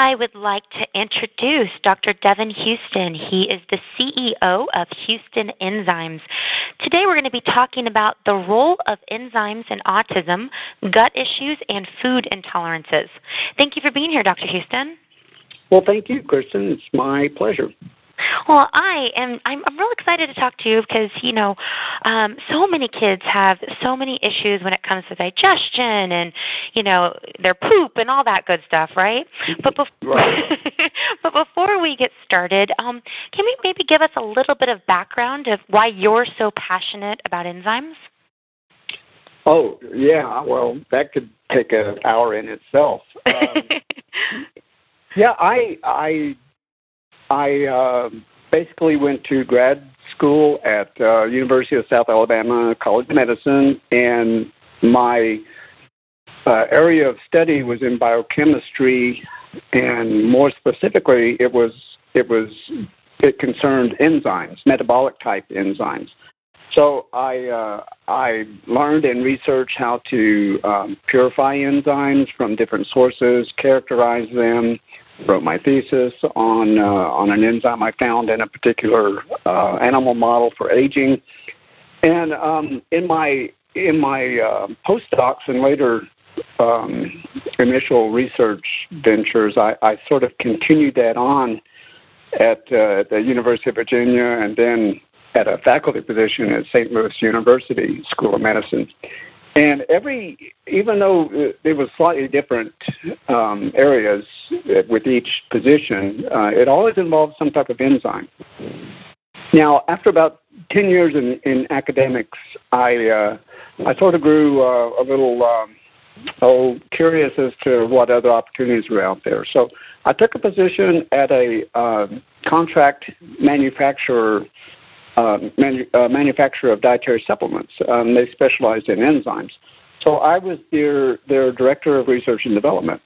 I would like to introduce Dr. DevinHouston. He is the CEO of Houston Enzymes. Today we're going to be talking about the role of enzymes in autism, gut issues, and food intolerances. Thank you for being here, Dr. Houston. Well, thank you, Kristen. It's my pleasure. Well, I'm real excited to talk to you because, so many kids have so many issues when it comes to digestion and, their poop and all that good stuff, right? But before we get started, can we maybe give us a little bit of background of why you're so passionate about enzymes? Oh, yeah. Well, that could take an hour in itself. I basically went to grad school at University of South Alabama College of Medicine, and my area of study was in biochemistry, and more specifically, it concerned enzymes, metabolic type enzymes. So I learned and researched how to purify enzymes from different sources, characterize them. Wrote my thesis on an enzyme I found in a particular animal model for aging, and in my postdocs and later initial research ventures, I sort of continued that on at the University of Virginia, and then at a faculty position at St. Louis University School of Medicine. And even though it was slightly different areas with each position, it always involved some type of enzyme. Now, after about 10 years in academics, I sort of grew a little curious as to what other opportunities were out there. So I took a position at a contract manufacturer of dietary supplements. They specialized in enzymes. So I was their director of research and development.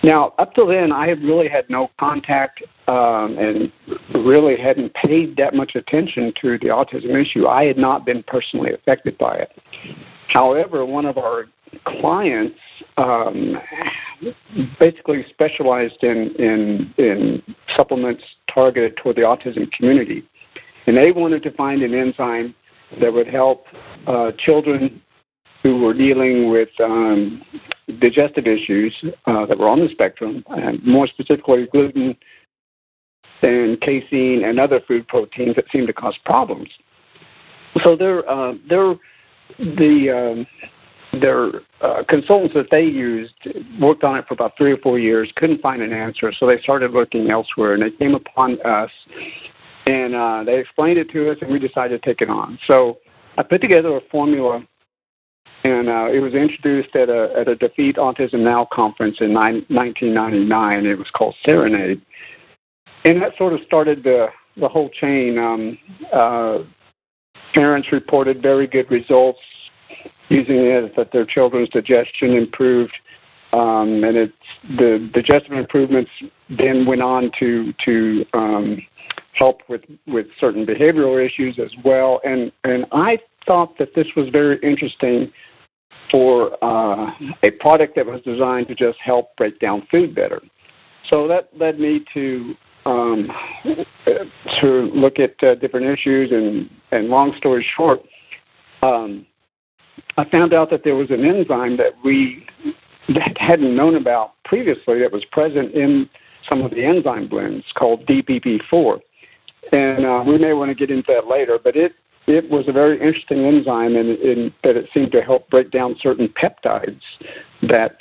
Now, up till then, I had really had no contact and really hadn't paid that much attention to the autism issue. I had not been personally affected by it. However, one of our clients basically specialized in supplements targeted toward the autism community. And they wanted to find an enzyme that would help children who were dealing with digestive issues that were on the spectrum, and more specifically gluten and casein and other food proteins that seem to cause problems. So their consultants that they used worked on it for about 3 or 4 years, couldn't find an answer, so they started looking elsewhere, and they came upon us. And they explained it to us, and we decided to take it on. So I put together a formula, and it was introduced at a Defeat Autism Now conference in 1999. It was called Serenade. And that sort of started the whole chain. Parents reported very good results using it, that their children's digestion improved. And the digestive improvements then went on to help with certain behavioral issues as well. And I thought that this was very interesting for a product that was designed to just help break down food better. So that led me to look at different issues. And long story short, I found out that there was an enzyme that hadn't known about previously that was present in some of the enzyme blends called DPP4. And we may want to get into that later, but it was a very interesting enzyme in that it seemed to help break down certain peptides that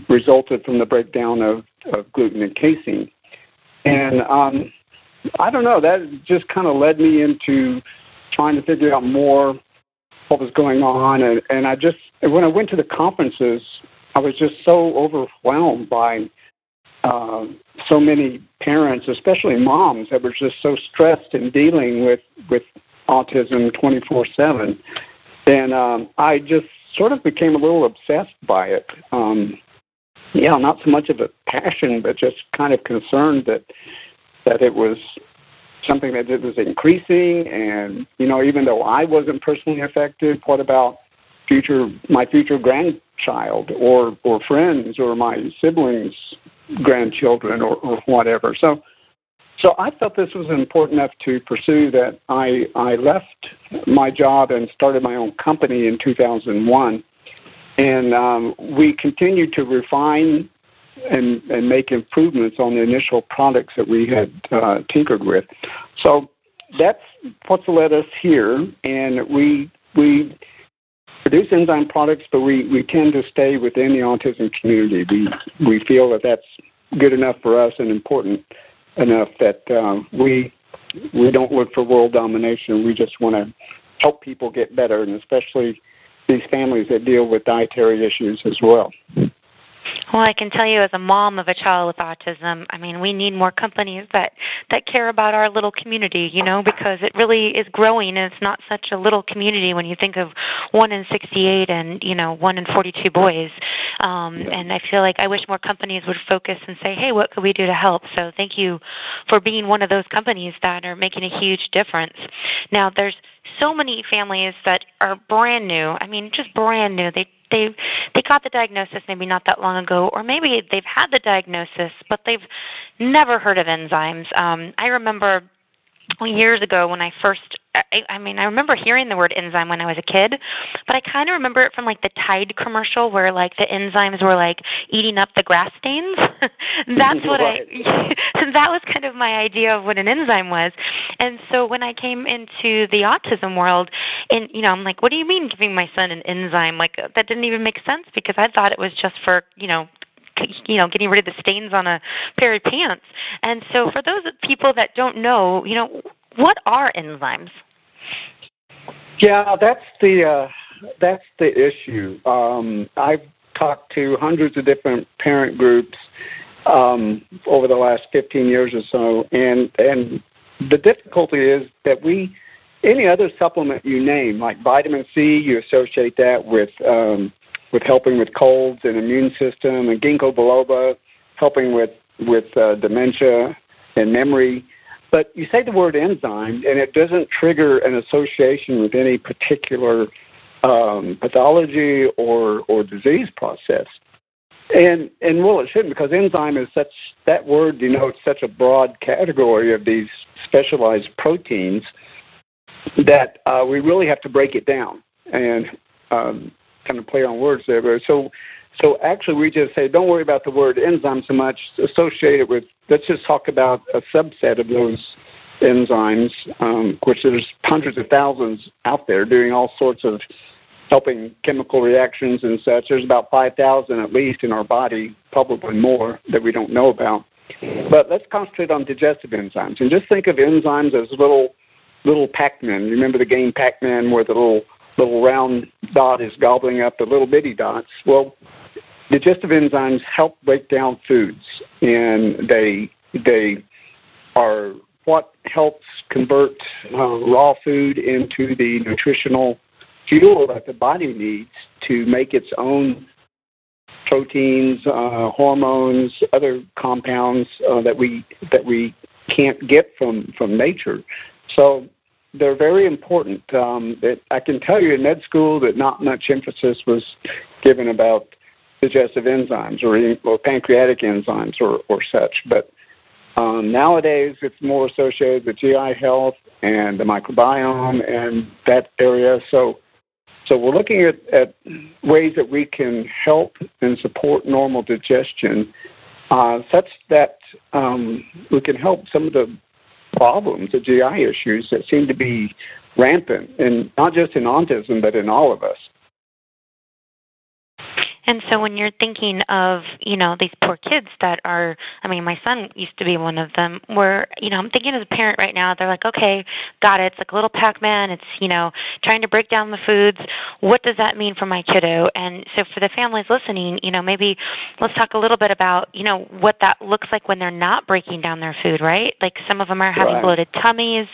resulted from the breakdown of gluten and casein. And I don't know, that just kind of led me into trying to figure out more what was going on. And when I went to the conferences, I was just so overwhelmed by so many parents, especially moms, that were just so stressed in dealing with autism 24/7. And I just sort of became a little obsessed by it. Not so much of a passion, but just kind of concerned that it was something that it was increasing. And, even though I wasn't personally affected, what about my future grandchild or friends or my siblings grandchildren or whatever. So I felt this was important enough to pursue that I left my job and started my own company in 2001. And we continued to refine and make improvements on the initial products that we had tinkered with. So that's what's led us here. And we produce enzyme products, but we tend to stay within the autism community. We feel that that's good enough for us and important enough that we don't look for world domination. We just want to help people get better, and especially these families that deal with dietary issues as well. Well, I can tell you as a mom of a child with autism, I mean, we need more companies that care about our little community, because it really is growing, and it's not such a little community when you think of 1 in 68 and, 1 in 42 boys. And I feel like I wish more companies would focus and say, hey, what could we do to help? So thank you for being one of those companies that are making a huge difference. Now, there's so many families that are brand new. I mean, just brand new. They got the diagnosis maybe not that long ago, or maybe they've had the diagnosis, but they've never heard of enzymes. I remember years ago when I first, I remember hearing the word enzyme when I was a kid, but I kind of remember it from like the Tide commercial where like the enzymes were like eating up the grass stains. That's what that was kind of my idea of what an enzyme was. And so when I came into the autism world, and I'm like, what do you mean giving my son an enzyme? Like that didn't even make sense because I thought it was just for, getting rid of the stains on a pair of pants. And so for those people that don't know, what are enzymes? Yeah, that's the issue. I've talked to hundreds of different parent groups over the last 15 years or so, and the difficulty is that any other supplement you name, like vitamin C, you associate that with helping with colds and immune system, and ginkgo biloba helping with dementia and memory. But you say the word enzyme, and it doesn't trigger an association with any particular pathology or disease process. And well, it shouldn't, because enzyme is that word denotes such a broad category of these specialized proteins that we really have to break it down and kind of play on words there. But so actually we just say, don't worry about the word enzyme so much, associate it with, let's just talk about a subset of those enzymes, which there's hundreds of thousands out there doing all sorts of helping chemical reactions and such. There's about 5,000 at least in our body, probably more, that we don't know about. But let's concentrate on digestive enzymes. And just think of enzymes as little Pac-Man. You remember the game Pac-Man where the little round dot is gobbling up the little bitty dots? Well, digestive enzymes help break down foods, and they are what helps convert raw food into the nutritional fuel that the body needs to make its own proteins, hormones, other compounds that we can't get from nature. So they're very important. I can tell you in med school that not much emphasis was given about digestive enzymes or pancreatic enzymes or such. But nowadays it's more associated with GI health and the microbiome and that area. So we're looking at ways that we can help and support normal digestion such that we can help some of the problems, the GI issues that seem to be rampant, and not just in autism, but in all of us. And so when you're thinking of, these poor kids that are, my son used to be one of them, where, I'm thinking as a parent right now, they're like, okay, got it. It's like a little Pac-Man. It's, trying to break down the foods. What does that mean for my kiddo? And so for the families listening, maybe let's talk a little bit about, what that looks like when they're not breaking down their food, right? Like some of them are having bloated tummies.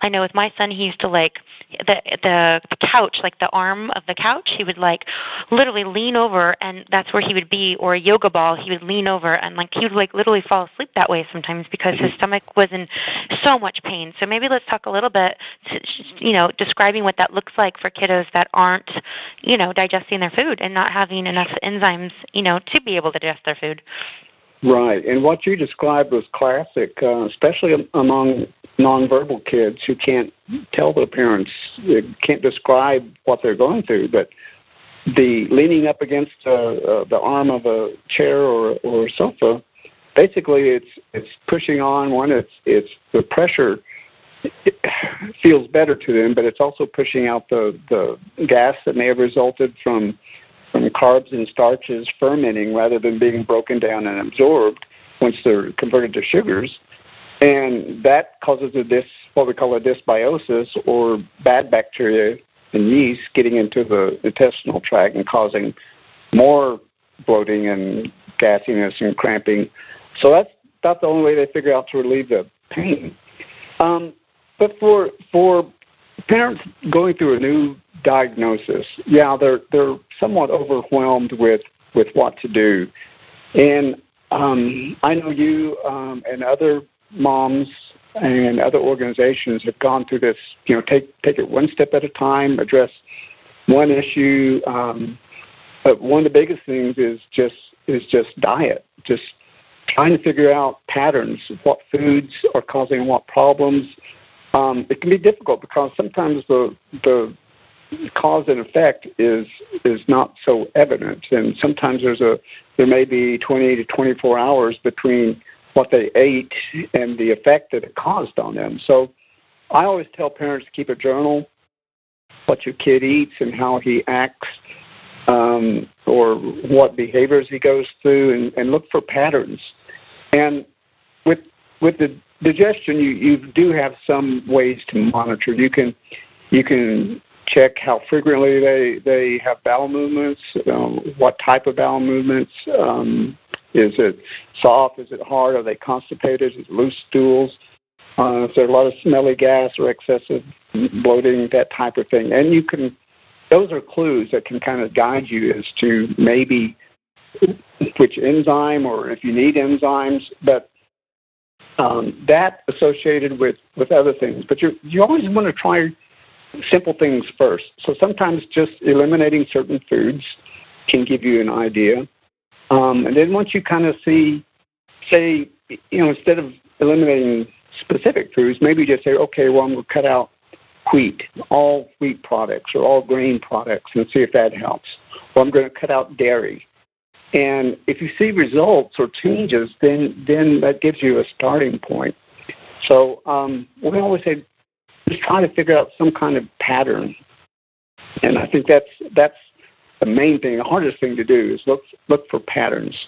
I know with my son, he used to like the couch, like the arm of the couch, he would like literally lean over, and that's where he would be, or a yoga ball, he would lean over, and like he would like literally fall asleep that way sometimes because his stomach was in so much pain. So maybe let's talk a little bit, describing what that looks like for kiddos that aren't, digesting their food and not having enough enzymes, to be able to digest their food. Right, and what you described was classic, especially among nonverbal kids who can't tell their parents, can't describe what they're going through, but the leaning up against the arm of a chair or sofa, basically it's pushing on one. It's the pressure feels better to them, but it's also pushing out the gas that may have resulted from carbs and starches fermenting rather than being broken down and absorbed once they're converted to sugars. And that causes what we call a dysbiosis, or bad bacteria and yeast getting into the intestinal tract and causing more bloating and gassiness and cramping. So that's about the only way they figure out to relieve the pain. But for parents going through a new diagnosis, they're somewhat overwhelmed with what to do. And I know you and other moms and other organizations have gone through this, take it one step at a time, address one issue. But one of the biggest things is just diet, just trying to figure out patterns, what foods are causing what problems. It can be difficult because sometimes the cause and effect is not so evident, and sometimes there may be 20 to 24 hours between what they ate and the effect that it caused on them. So I always tell parents to keep a journal, what your kid eats and how he acts, or what behaviors he goes through, and look for patterns. And with the digestion, you do have some ways to monitor. You can check how frequently they have bowel movements, what type of bowel movements. Is it soft? Is it hard? Are they constipated? Is it loose stools? Is there a lot of smelly gas or excessive bloating, that type of thing? And those are clues that can kind of guide you as to maybe which enzyme or if you need enzymes, but that associated with other things. But you always want to try simple things first. So sometimes just eliminating certain foods can give you an idea. And then once you kind of say, instead of eliminating specific foods, maybe just say, okay, well, I'm going to cut out wheat, all wheat products or all grain products, and see if that helps. Or I'm going to cut out dairy. And if you see results or changes, then that gives you a starting point. So we always say, just try to figure out some kind of pattern. And I think that's the main thing. The hardest thing to do is look for patterns.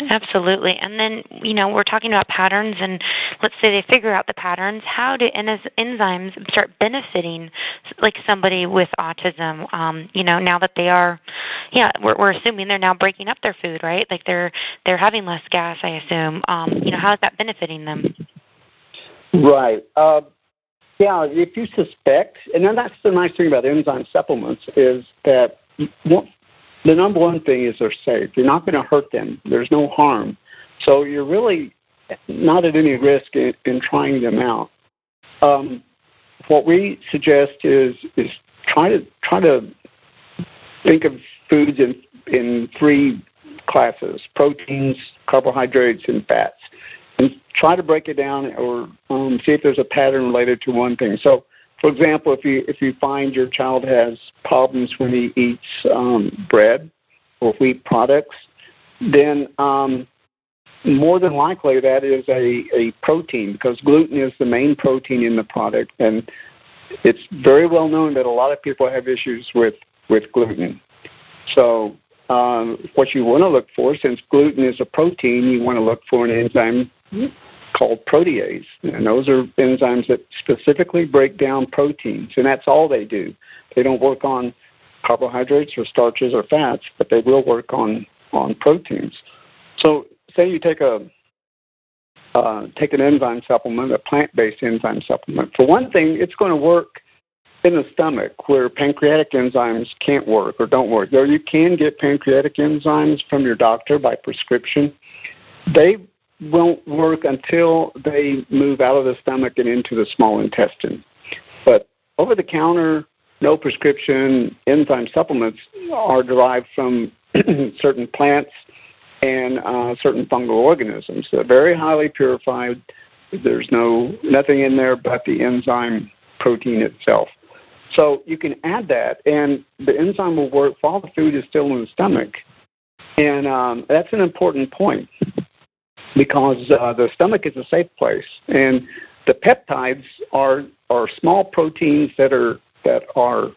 Absolutely. And then, we're talking about patterns, and let's say they figure out the patterns. How do enzymes start benefiting, like somebody with autism, now that they are, we're assuming they're now breaking up their food, right? Like they're having less gas, I assume. How is that benefiting them? Right. If you suspect, and then that's the nice thing about enzyme supplements is that the number one thing is they're safe. You're not going to hurt them. There's no harm. So you're really not at any risk in trying them out. What we suggest is try to think of foods in three classes: proteins, carbohydrates, and fats. And try to break it down or see if there's a pattern related to one thing. So, for example, if you find your child has problems when he eats bread or wheat products, then more than likely that is a protein, because gluten is the main protein in the product. And it's very well known that a lot of people have issues with gluten. So what you want to look for, since gluten is a protein, you want to look for an enzyme called protease. And those are enzymes that specifically break down proteins, and that's all they do. They don't work on carbohydrates or starches or fats, but they will work on proteins. So say you take an enzyme supplement, a plant-based enzyme supplement. For one thing, it's going to work in the stomach where pancreatic enzymes can't work or don't work. Though you can get pancreatic enzymes from your doctor by prescription, they won't work until they move out of the stomach and into the small intestine. But over-the-counter, no prescription enzyme supplements are derived from certain plants and certain fungal organisms. They're very highly purified. There's nothing in there but the enzyme protein itself. So you can add that, and the enzyme will work while the food is still in the stomach. And that's an important point because the stomach is a safe place. And the peptides are small proteins that are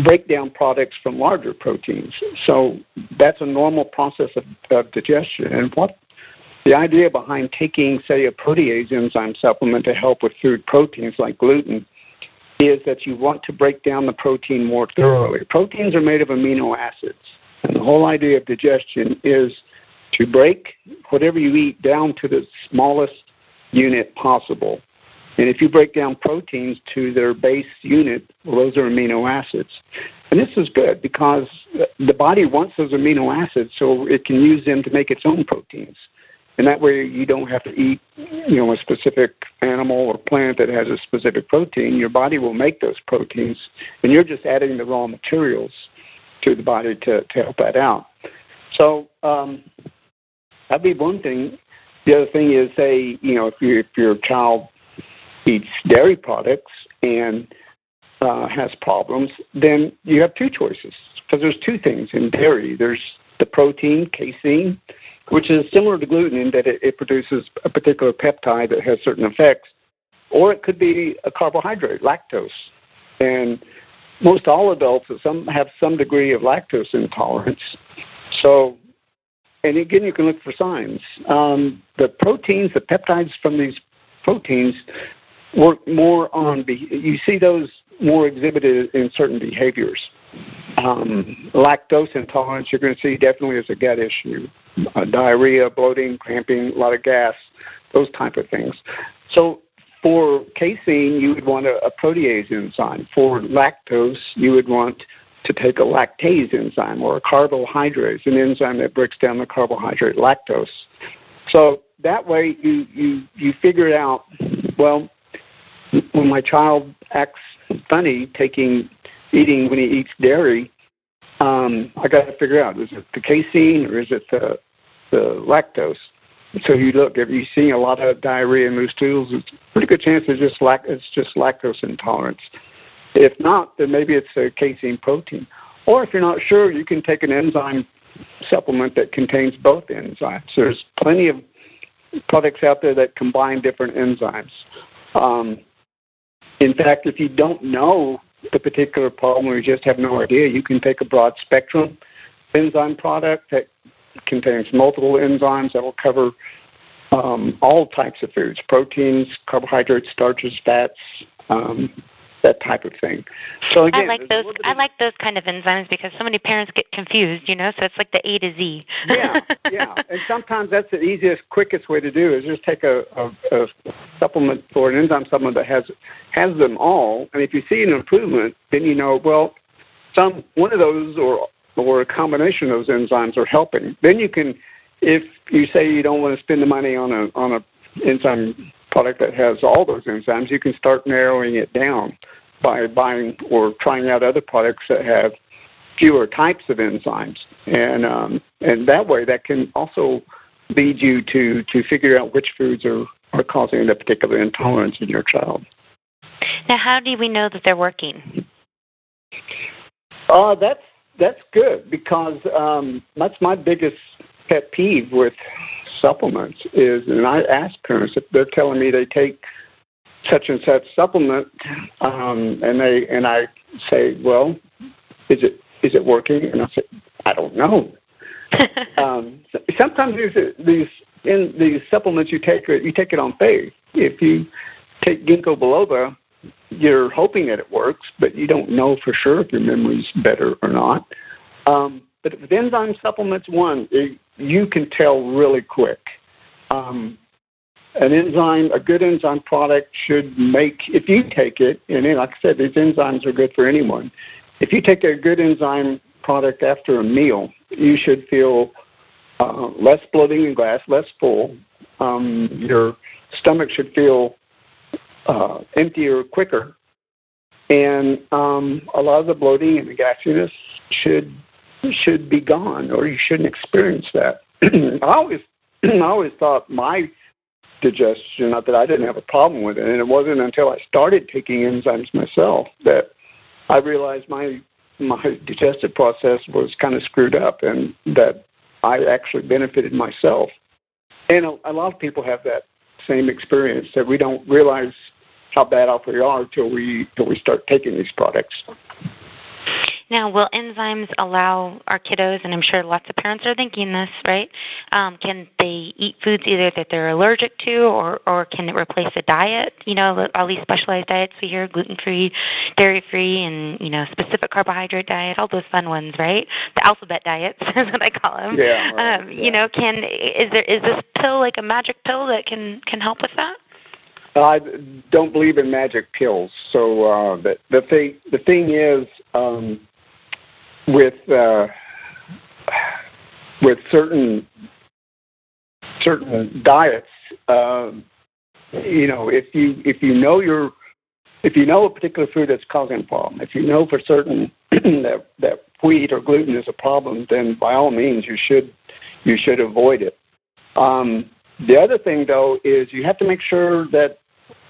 breakdown products from larger proteins. So that's a normal process of digestion. And what the idea behind taking, say, a protease enzyme supplement to help with food proteins like gluten is that you want to break down the protein more thoroughly. Proteins are made of amino acids, and the whole idea of digestion is to break whatever you eat down to the smallest unit possible. And if you break down proteins to their base unit, well, those are amino acids. And this is good because the body wants those amino acids so it can use them to make its own proteins. And that way you don't have to eat, a specific animal or plant that has a specific protein. Your body will make those proteins, and you're just adding the raw materials to the body to help that out. So that'd be one thing. The other thing is, say, if your child eats dairy products and has problems, then you have two choices because there's two things in dairy. There's the protein, casein, which is similar to gluten in that it produces a particular peptide that has certain effects, or it could be a carbohydrate, lactose. And most all adults have some degree of lactose intolerance. So, and again, you can look for signs. The proteins, the peptides from these proteins work more on, you see those more exhibited in certain behaviors. Lactose intolerance, you're going to see definitely as a gut issue. Diarrhea, bloating, cramping, a lot of gas, those type of things. So for casein, you would want a protease enzyme. For lactose, you would want to take a lactase enzyme or a carbohydrate, an enzyme that breaks down the carbohydrate lactose. So that way you figure it out, well, when my child acts funny eating when he eats dairy, I got to figure out, is it the casein or is it the lactose? So you look, if you're seeing a lot of diarrhea in those stools, it's a pretty good chance it's just lactose intolerance. If not, then maybe it's a casein protein. Or if you're not sure, you can take an enzyme supplement that contains both enzymes. There's plenty of products out there that combine different enzymes. In fact, if you don't know the particular problem or you just have no idea, you can take a broad spectrum enzyme product that contains multiple enzymes that will cover all types of foods, proteins, carbohydrates, starches, fats, that type of thing. So again, I like those kind of enzymes because so many parents get confused, so it's like the A to Z. yeah. And sometimes that's the easiest, quickest way to do is just take a supplement or an enzyme supplement that has them all. And if you see an improvement, then well, one of those or a combination of those enzymes are helping. Then you can, if you say you don't want to spend the money on a enzyme product that has all those enzymes, you can start narrowing it down by buying or trying out other products that have fewer types of enzymes. And that way that can also lead you to figure out which foods are causing the particular intolerance in your child. Now, how do we know that they're working? That's good because that's my biggest pet peeve with supplements is, and I ask parents if they're telling me they take such and such supplement, and I say, well, is it working? And I say, I don't know. Sometimes these supplements you take it on faith. If you take ginkgo biloba, you're hoping that it works, but you don't know for sure if your memory's better or not. But with enzyme supplements, you can tell really quick. A good enzyme product should if you take it, and like I said, these enzymes are good for anyone. If you take a good enzyme product after a meal, you should feel less bloating and gas, less full. Your stomach should feel emptier quicker. And a lot of the bloating and the gassiness should be gone, or you shouldn't experience that. I always thought my digestion, not that I didn't have a problem with it, and it wasn't until I started taking enzymes myself that I realized my digestive process was kind of screwed up, and that I actually benefited myself. And a lot of people have that same experience, that we don't realize how bad off we are till we start taking these products. Now, will enzymes allow our kiddos, and I'm sure lots of parents are thinking this, right? Can they eat foods either that they're allergic to, or can it replace a diet? You know, all these specialized diets we hear, gluten-free, dairy-free, and, specific carbohydrate diet, all those fun ones, right? The alphabet diets is what I call them. Yeah. Right. Is this pill like a magic pill that can help with that? I don't believe in magic pills. So the thing is, with certain diets, if you know a particular food that's causing a problem, if you know for certain that wheat or gluten is a problem, then by all means you should avoid it. The other thing, though, is you have to make sure that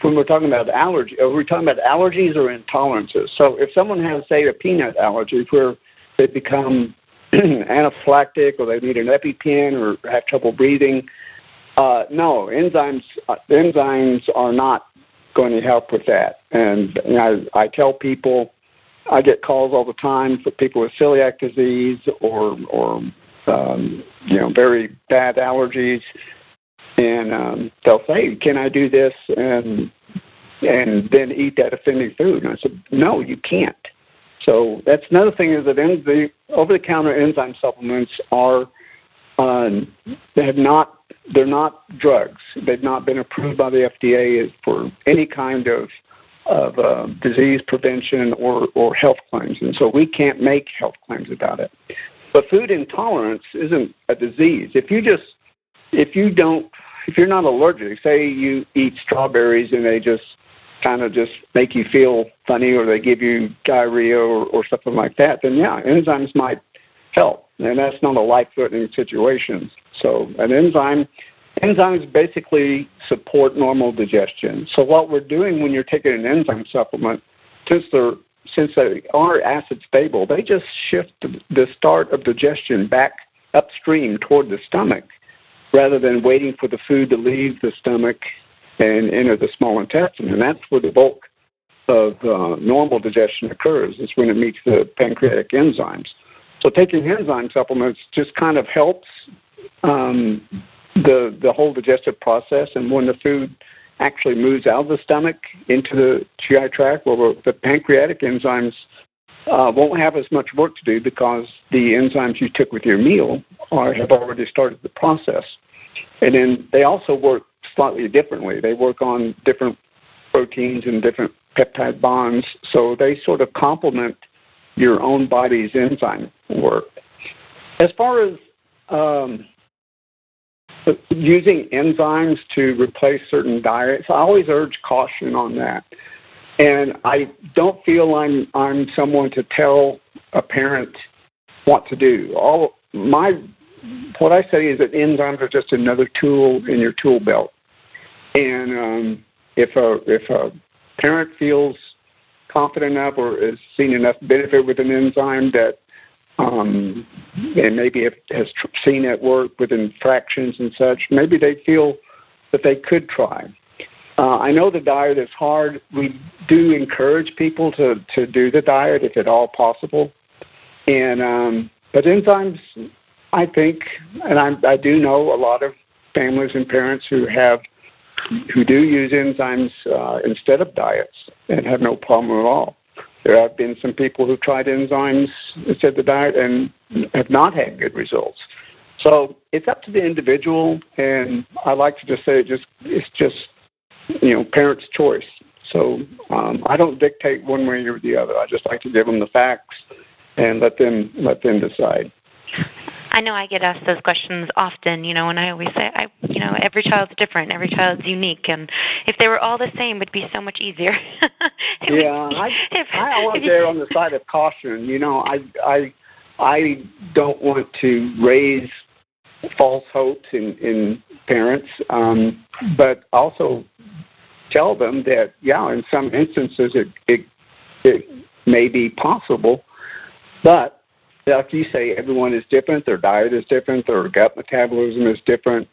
when we're talking about allergies or intolerances. So if someone has, say, a peanut allergy where they become anaphylactic, or they need an EpiPen, or have trouble breathing, no, enzymes are not going to help with that. And I tell people, I get calls all the time for people with celiac disease or very bad allergies. And they'll say, "Can I do this and then eat that offending food?" And I said, "No, you can't." So that's another thing, is that the over-the-counter enzyme supplements they're not drugs. They've not been approved by the FDA for any kind of disease prevention or health claims, and so we can't make health claims about it. But food intolerance isn't a disease. If you're not allergic, say you eat strawberries and they just make you feel funny, or they give you diarrhea or something like that, then yeah, enzymes might help. And that's not a life-threatening situation. So enzymes basically support normal digestion. So what we're doing when you're taking an enzyme supplement, since they are acid stable, they just shift the start of digestion back upstream toward the stomach, rather than waiting for the food to leave the stomach and enter the small intestine. And that's where the bulk of normal digestion occurs, is when it meets the pancreatic enzymes. So taking enzyme supplements just kind of helps the whole digestive process. And when the food actually moves out of the stomach into the GI tract, well, the pancreatic enzymes won't have as much work to do, because the enzymes you took with your meal have already started the process. And then they also work slightly differently. They work on different proteins and different peptide bonds, so they sort of complement your own body's enzyme work. As far as using enzymes to replace certain diets, I always urge caution on that. And I don't feel I'm someone to tell a parent what to do. What I say is that enzymes are just another tool in your tool belt. And if a parent feels confident enough or has seen enough benefit with an enzyme that, and maybe has seen it work within fractions and such, maybe they feel that they could try. I know the diet is hard. We do encourage people to do the diet if at all possible. And but enzymes, I think, and I do know a lot of families and parents who do use enzymes instead of diets and have no problem at all. There have been some people who tried enzymes instead of the diet and have not had good results. So it's up to the individual, and I like to just say it's just parents' choice. So I don't dictate one way or the other. I just like to give them the facts and let them decide. I know I get asked those questions often, and I always say, every child's different, every child's unique, and if they were all the same, it'd be so much easier. I always err on the side of caution. I don't want to raise false hopes in parents, but also tell them that, yeah, in some instances it may be possible, but like you say, everyone is different, their diet is different, their gut metabolism is different.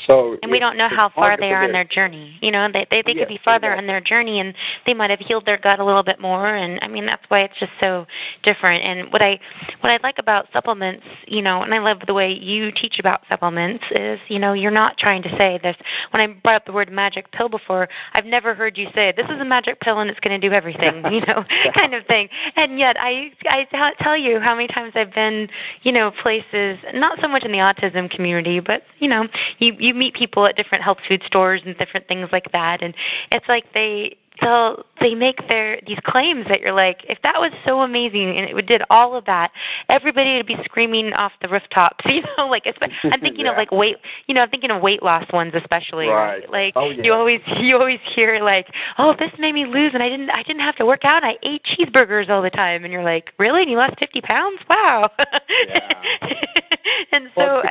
So and we don't know how far they are in their journey. You know, they could be farther in their journey, and they might have healed their gut a little bit more. And I mean, that's why it's just so different. And what I like about supplements, you know, and I love the way you teach about supplements is, you know, you're not trying to say this. When I brought up the word magic pill before, I've never heard you say this is a magic pill and it's going to do everything, you know, kind of thing. And yet I tell you how many times I've been, you know, places, not so much in the autism community, but you know, you meet people at different health food stores and different things like that, and it's like they make these claims that you're like, if that was so amazing and it did all of that, everybody would be screaming off the rooftops, you know, like I'm thinking of like I'm thinking of weight loss ones especially, right? Like you always hear like, oh, this made me lose and I didn't have to work out, I ate cheeseburgers all the time, and you're like, really? And you lost 50 pounds? Wow. Yeah. And so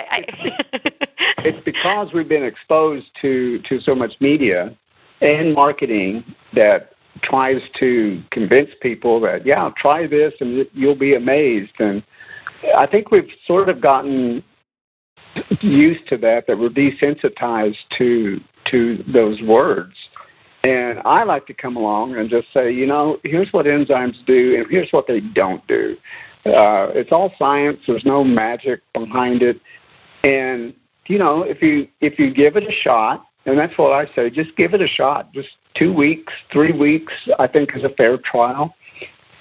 it's because we've been exposed to so much media and marketing that tries to convince people that, yeah, try this and you'll be amazed. And I think we've sort of gotten used to that we're desensitized to those words. And I like to come along and just say, you know, here's what enzymes do and here's what they don't do. It's all science. There's no magic behind it. And, you know, if you give it a shot, and that's what I say, just give it a shot. Just 2 weeks, 3 weeks, I think is a fair trial.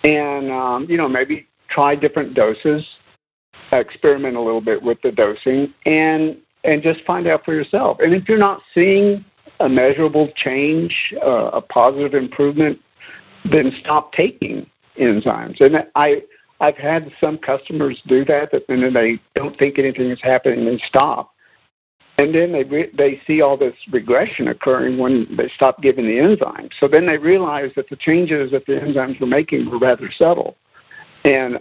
And, you know, maybe try different doses, experiment a little bit with the dosing, and just find out for yourself. And if you're not seeing a measurable change, a positive improvement, then stop taking enzymes. And I've had some customers do that, and then they don't think anything is happening and stop. And then they see all this regression occurring when they stop giving the enzymes. So then they realize that the changes that the enzymes were making were rather subtle. And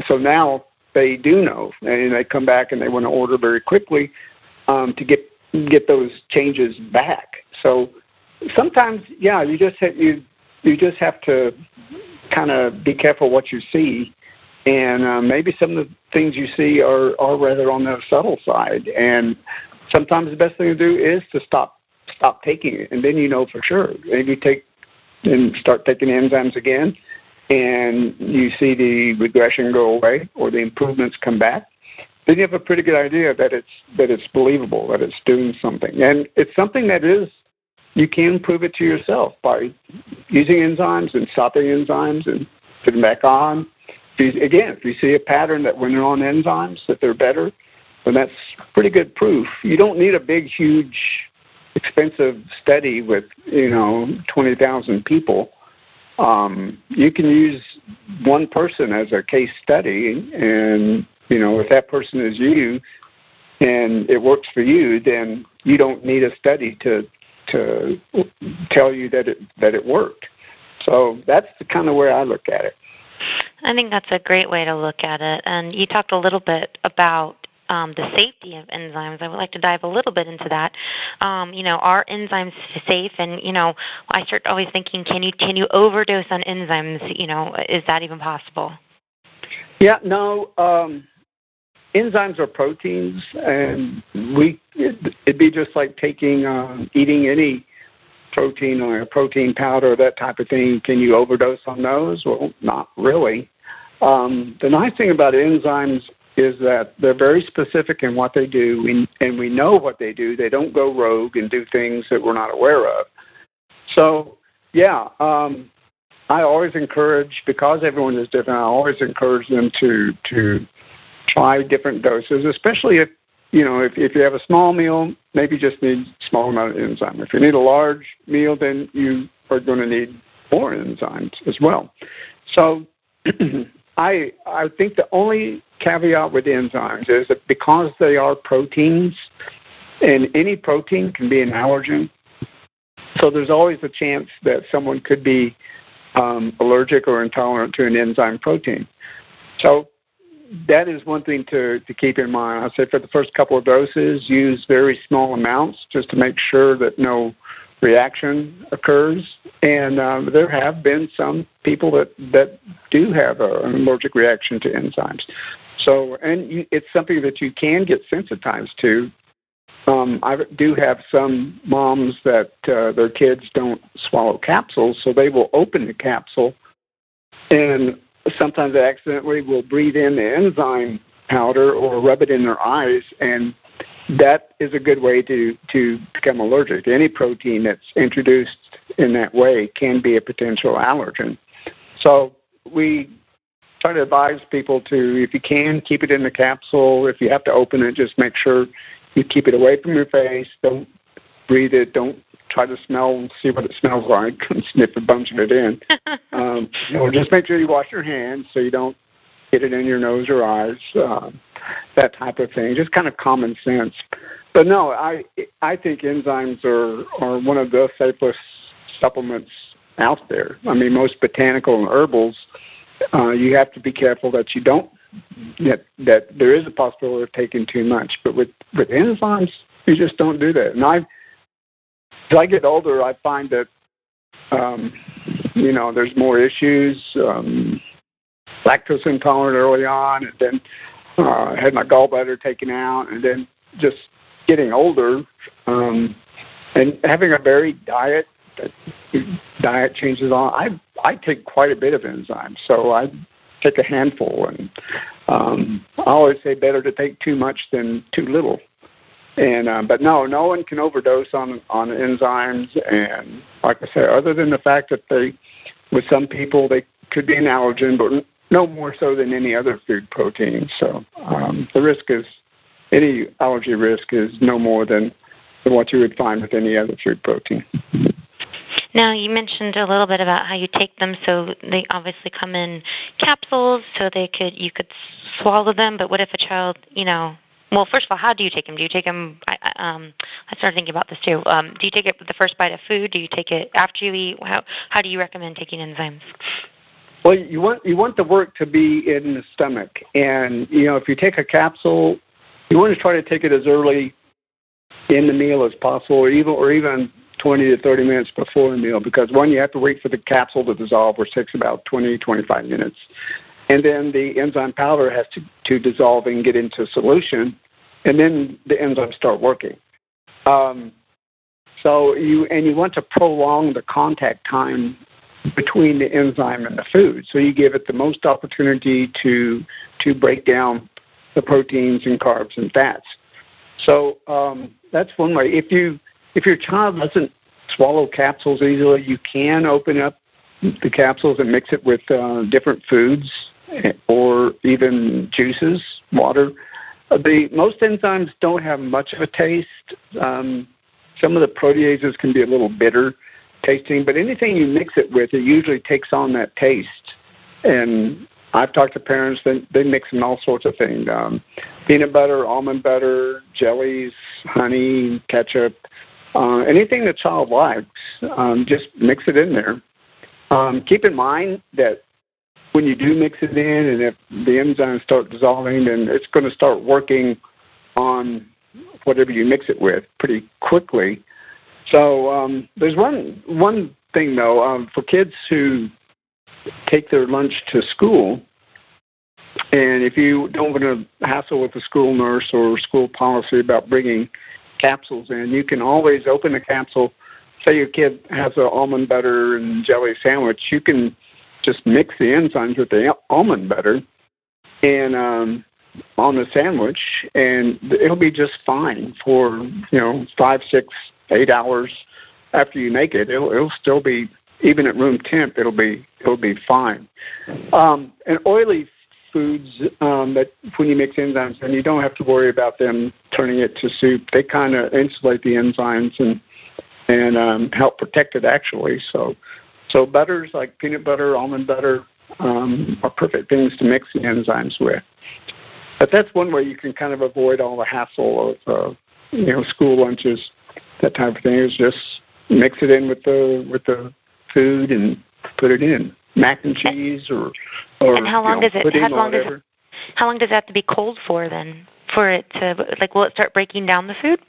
so now they do know, and they come back and they want to order very quickly to get those changes back. So sometimes, yeah, you just have to kind of be careful what you see. And maybe some of the things you see are rather on the subtle side. And sometimes the best thing to do is to stop taking it, and then you know for sure. Maybe start taking enzymes again, and you see the regression go away or the improvements come back. Then you have a pretty good idea that it's believable, that it's doing something, and it's something that you can prove it to yourself by using enzymes and stopping enzymes and putting them back on. If you see a pattern that when they're on enzymes that they're better, then that's pretty good proof. You don't need a big, huge, expensive study with 20,000 people. You can use one person as a case study, and if that person is you and it works for you, then you don't need a study to tell you that it worked. So that's the kind of way I look at it. I think that's a great way to look at it. And you talked a little bit about the safety of enzymes. I would like to dive a little bit into that. Are enzymes safe? And, I start always thinking, can you overdose on enzymes? Is that even possible? Yeah, no. Enzymes are proteins, and it'd be just like eating any protein or a protein powder, that type of thing. Can you overdose on those? Well, not really. The nice thing about enzymes is that they're very specific in what they do, and we know what they do. They don't go rogue and do things that we're not aware of. So, yeah, I always encourage, because everyone is different, I always encourage them to try different doses, especially if you have a small meal, maybe just need a small amount of enzyme. If you need a large meal, then you are going to need more enzymes as well. So I think the only caveat with enzymes is that because they are proteins, and any protein can be an allergen, so there's always a chance that someone could be allergic or intolerant to an enzyme protein. So that is one thing to keep in mind. I say for the first couple of doses, use very small amounts just to make sure that no reaction occurs. And there have been some people that do have an allergic reaction to enzymes. So, and it's something that you can get sensitized to. I do have some moms that their kids don't swallow capsules, so they will open the capsule, and sometimes they accidentally will breathe in the enzyme powder or rub it in their eyes, and that is a good way to become allergic. Any protein that's introduced in that way can be a potential allergen. So we try to advise people to, if you can, keep it in the capsule. If you have to open it, just make sure you keep it away from your face. Don't breathe it. Don't try to see what it smells like and sniff a bunch of it in. Just make sure you wash your hands so you don't get it in your nose or eyes, that type of thing. Just kind of common sense. But no, I think enzymes are one of the safest supplements out there. I mean, most botanical and herbals, you have to be careful that you don't, that there is a possibility of taking too much. But with enzymes, you just don't do that. And as I get older, I find that, there's more issues. Lactose intolerant early on, and then had my gallbladder taken out, and then just getting older and having a varied diet. Diet changes on. I take quite a bit of enzymes, so I take a handful, and I always say better to take too much than too little. And but no one can overdose on enzymes. And like I said, other than the fact that with some people, they could be an allergen, but no more so than any other food protein. So the risk is, any allergy risk is no more than what you would find with any other food protein. Now, you mentioned a little bit about how you take them. So they obviously come in capsules, so you could swallow them. But what if a child, well, first of all, how do you take them? Do you take them? I started thinking about this too. Do you take it with the first bite of food? Do you take it after you eat? How do you recommend taking enzymes? Well, you want the work to be in the stomach, and if you take a capsule, you want to try to take it as early in the meal as possible, or even 20 to 30 minutes before the meal, because one, you have to wait for the capsule to dissolve, which takes about 20, 25 minutes. And then the enzyme powder has to dissolve and get into solution, and then the enzymes start working. So you want to prolong the contact time between the enzyme and the food. So you give it the most opportunity to break down the proteins and carbs and fats. So that's one way. If your child doesn't swallow capsules easily, you can open up the capsules and mix it with different foods or even juices, water. Most enzymes don't have much of a taste. Some of the proteases can be a little bitter tasting, but anything you mix it with, it usually takes on that taste. And I've talked to parents that they mix in all sorts of things. Peanut butter, almond butter, jellies, honey, ketchup, anything the child likes, just mix it in there. Keep in mind that when you do mix it in, and if the enzymes start dissolving, then it's going to start working on whatever you mix it with pretty quickly. So there's one thing, though, for kids who take their lunch to school, and if you don't want to hassle with the school nurse or school policy about bringing capsules in, you can always open a capsule. Say your kid has an almond butter and jelly sandwich, you can just mix the enzymes with the almond butter and on the sandwich, and it'll be just fine for 5, 6, 8 hours after you make it. It'll still be, even at room temp, it'll be fine. And oily foods that when you mix enzymes, and you don't have to worry about them turning it to soup. They kind of insulate the enzymes and help protect it actually. So butters like peanut butter, almond butter are perfect things to mix the enzymes with. But that's one way you can kind of avoid all the hassle of school lunches, that type of thing. Is just mix it in with the food and put it in mac and cheese or and how long does it? Pudding or whatever. how long does it have to be cold for then, for it to, like, will it start breaking down the food?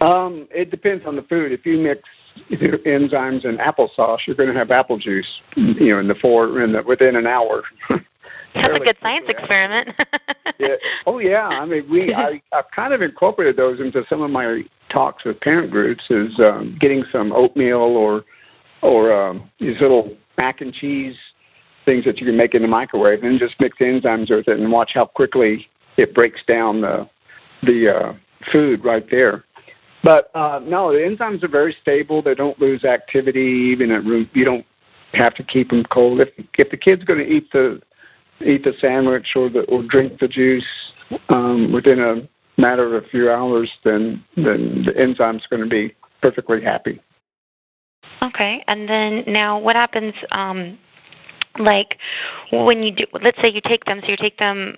It depends on the food. If you mix enzymes and applesauce, you're going to have apple juice, within an hour. That's a good science experiment. Yeah. Oh, yeah. I mean, I've kind of incorporated those into some of my talks with parent groups, is getting some oatmeal or these little mac and cheese things that you can make in the microwave, and just mix the enzymes with it and watch how quickly it breaks down the food right there. But no, the enzymes are very stable. They don't lose activity even at room. You don't have to keep them cold. If the kid's going to eat the sandwich or drink the juice within a matter of a few hours, then the enzyme's going to be perfectly happy. Okay, and then now what happens? Like when you do, let's say you take them, so you take them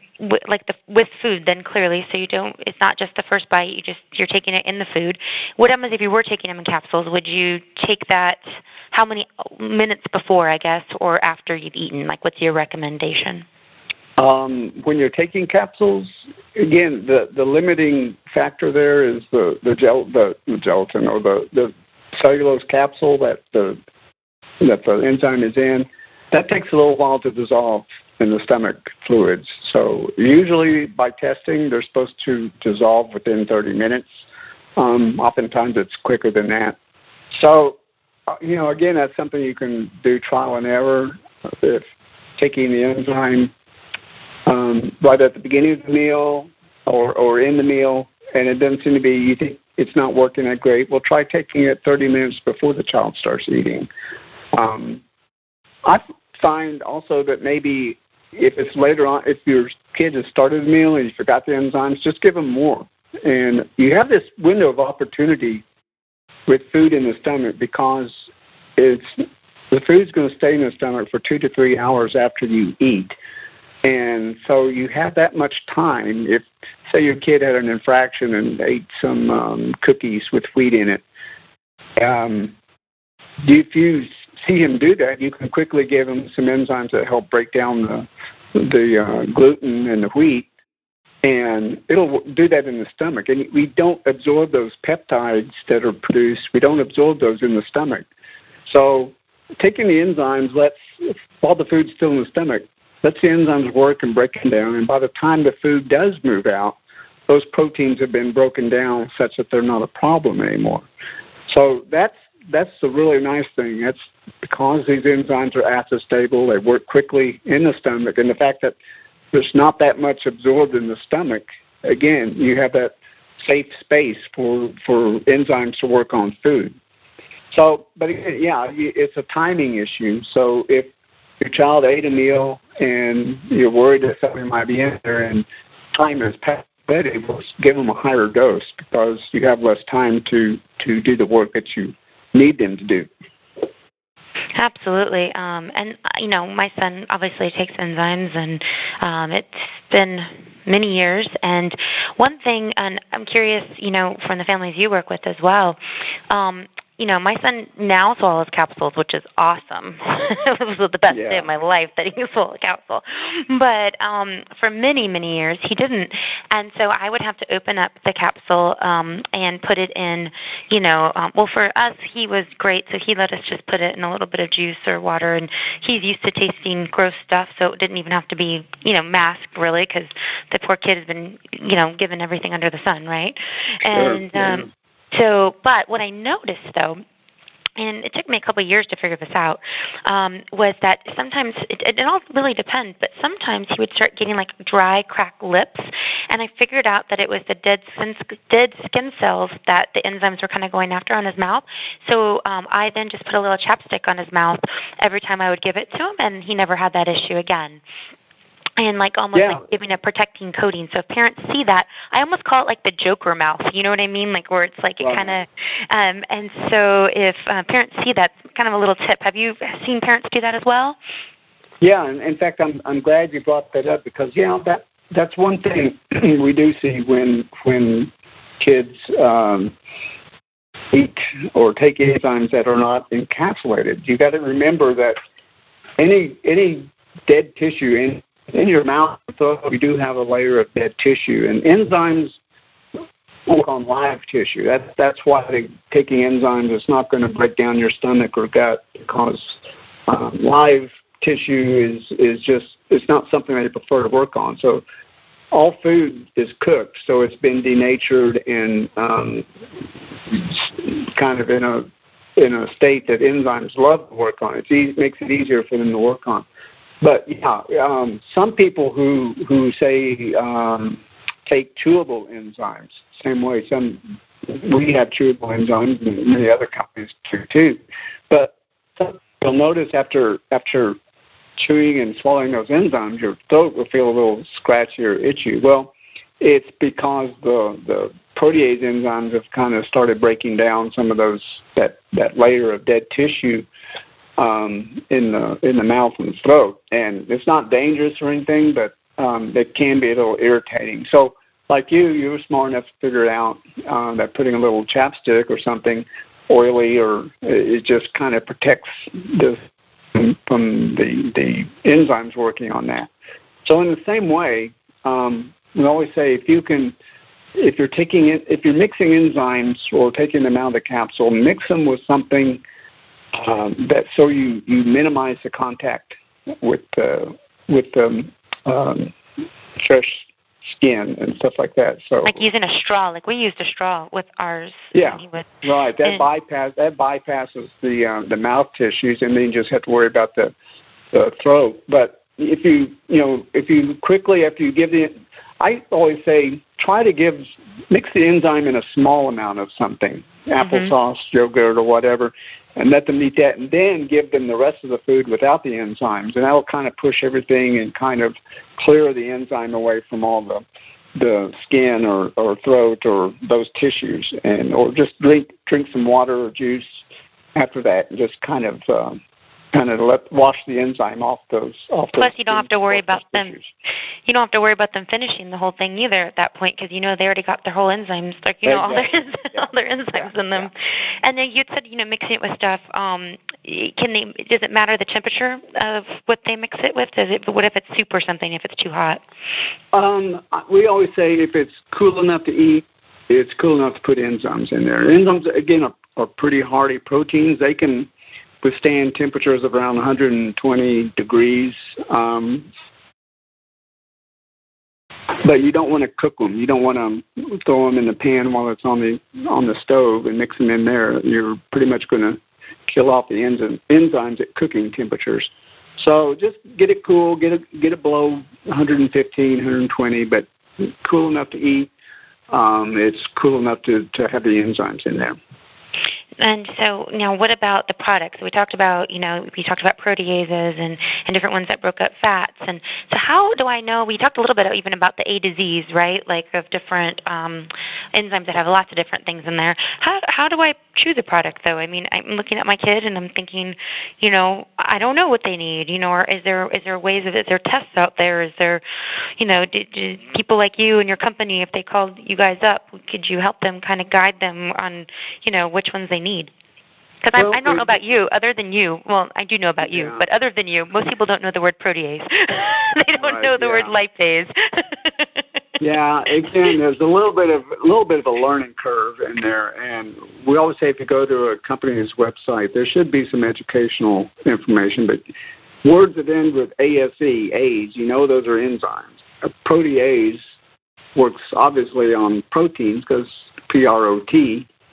with food, then clearly, so you don't, it's not just the first bite, you're taking it in the food. What happens if you were taking them in capsules? Would you take that, how many minutes before, I guess, or after you've eaten? Like, what's your recommendation? When you're taking capsules, again, the limiting factor there is the gelatin or the cellulose capsule that the enzyme is in. That takes a little while to dissolve in the stomach fluids. So usually by testing, they're supposed to dissolve within 30 minutes. Oftentimes it's quicker than that. So, again, that's something you can do trial and error. If taking the enzyme right at the beginning of the meal or in the meal, and it doesn't seem to be, you think it's not working that great, well, try taking it 30 minutes before the child starts eating. I find also that maybe if it's later on, if your kid has started the meal and you forgot the enzymes, just give them more. And you have this window of opportunity with food in the stomach because the food's going to stay in the stomach for 2 to 3 hours after you eat. And so you have that much time. If, say, your kid had an infraction and ate some cookies with wheat in it, if you see him do that, you can quickly give him some enzymes that help break down the gluten and the wheat, and it'll do that in the stomach. And we don't absorb those peptides that are produced. We don't absorb those in the stomach. So taking the enzymes while the food's still in the stomach, lets the enzymes work and break them down, and by the time the food does move out, those proteins have been broken down such that they're not a problem anymore. So that's the really nice thing. That's because these enzymes are acid stable, they work quickly in the stomach, and the fact that there's not that much absorbed in the stomach, again, you have that safe space for enzymes to work on food. So, but again, yeah, it's a timing issue. So if your child ate a meal and you're worried that something might be in there and time is past, give them a higher dose because you have less time to do the work that you need them to do. Absolutely. And, my son obviously takes enzymes, and it's been many years. And one thing, and I'm curious, from the families you work with as well, my son now swallows capsules, which is awesome. It was the best day of my life that he swallowed a capsule. But for many, many years, he didn't. And so I would have to open up the capsule and put it in, for us, he was great. So he let us just put it in a little bit of juice or water. And he's used to tasting gross stuff, so it didn't even have to be, masked, really, because the poor kid has been, given everything under the sun, right? Sure. And but what I noticed, though, and it took me a couple of years to figure this out, was that sometimes, it all really depends, but sometimes he would start getting like dry, cracked lips, and I figured out that it was the dead skin cells that the enzymes were kind of going after on his mouth. So I then just put a little chapstick on his mouth every time I would give it to him, and he never had that issue again. And like giving a protecting coating. So if parents see that, I almost call it like the Joker mouth. You know what I mean? Like where it's like it kind of. And so if parents see that, it's kind of a little tip. Have you seen parents do that as well? Yeah, and in fact, I'm glad you brought that up because that's one thing we do see when kids eat or take enzymes that are not encapsulated. You got to remember that any dead tissue in your mouth and throat, you do have a layer of dead tissue, and enzymes work on live tissue. That's why taking enzymes is not going to break down your stomach or gut, because live tissue is just, it's not something they prefer to work on. So all food is cooked, so it's been denatured and kind of in a state that enzymes love to work on. It makes it easier for them to work on. But yeah, some people who say take chewable enzymes, same way. We have chewable enzymes, and many other companies do too. But you'll notice after chewing and swallowing those enzymes, your throat will feel a little scratchy or itchy. Well, it's because the protease enzymes have kind of started breaking down some of that layer of dead tissue in the mouth and the throat. And it's not dangerous or anything, but it can be a little irritating. So like you were smart enough to figure out that putting a little chapstick or something oily, or it just kind of protects from the enzymes working on that. So in the same way, we always say if you're mixing enzymes or taking them out of the capsule, mix them with something that so you minimize the contact with the fresh skin and stuff like that. So like using a straw, like we used a straw with ours. Yeah, right. That bypasses the mouth tissues, and then you just have to worry about the throat. But if you quickly after you give I always say try to mix the enzyme in a small amount of something, applesauce, yogurt, or whatever, and let them eat that, and then give them the rest of the food without the enzymes, and that will kind of push everything and kind of clear the enzyme away from all the skin or throat or those tissues, or just drink some water or juice after that, and just kind of wash the enzyme off those. Plus, you don't have to worry about them. You don't have to worry about them finishing the whole thing either at that point, because they already got their whole enzymes, all their enzymes in them. And then you said mixing it with stuff. Does it matter the temperature of what they mix it with? What if it's soup or something? If it's too hot? We always say if it's cool enough to eat, it's cool enough to put enzymes in there. Enzymes again are pretty hardy proteins. They can withstand temperatures of around 120 degrees, but you don't want to cook them. You don't want to throw them in the pan while it's on the stove and mix them in there. You're pretty much going to kill off the enzymes at cooking temperatures. So just get it cool, get it below 115, 120, but cool enough to eat. It's cool enough to have the enzymes in there. And so now what about the products? We talked about, proteases and different ones that broke up fats. And so how do I know, we talked a little bit even about the A to Z's, right, like of different enzymes that have lots of different things in there. How do I choose a product, though? I mean, I'm looking at my kid and I'm thinking, I don't know what they need, or is there ways is there tests out there? Is there, do people like you and your company, if they called you guys up, could you help them kind of guide them on, which ones they need? Because I don't know about you, other than you. Well, I do know about you, but other than you, most people don't know the word protease. They don't know the word lipase. Yeah, again, there's a little bit of a learning curve in there, and we always say if you go to a company's website, there should be some educational information, but words that end with ASE, age, those are enzymes. A protease works obviously on proteins because PROT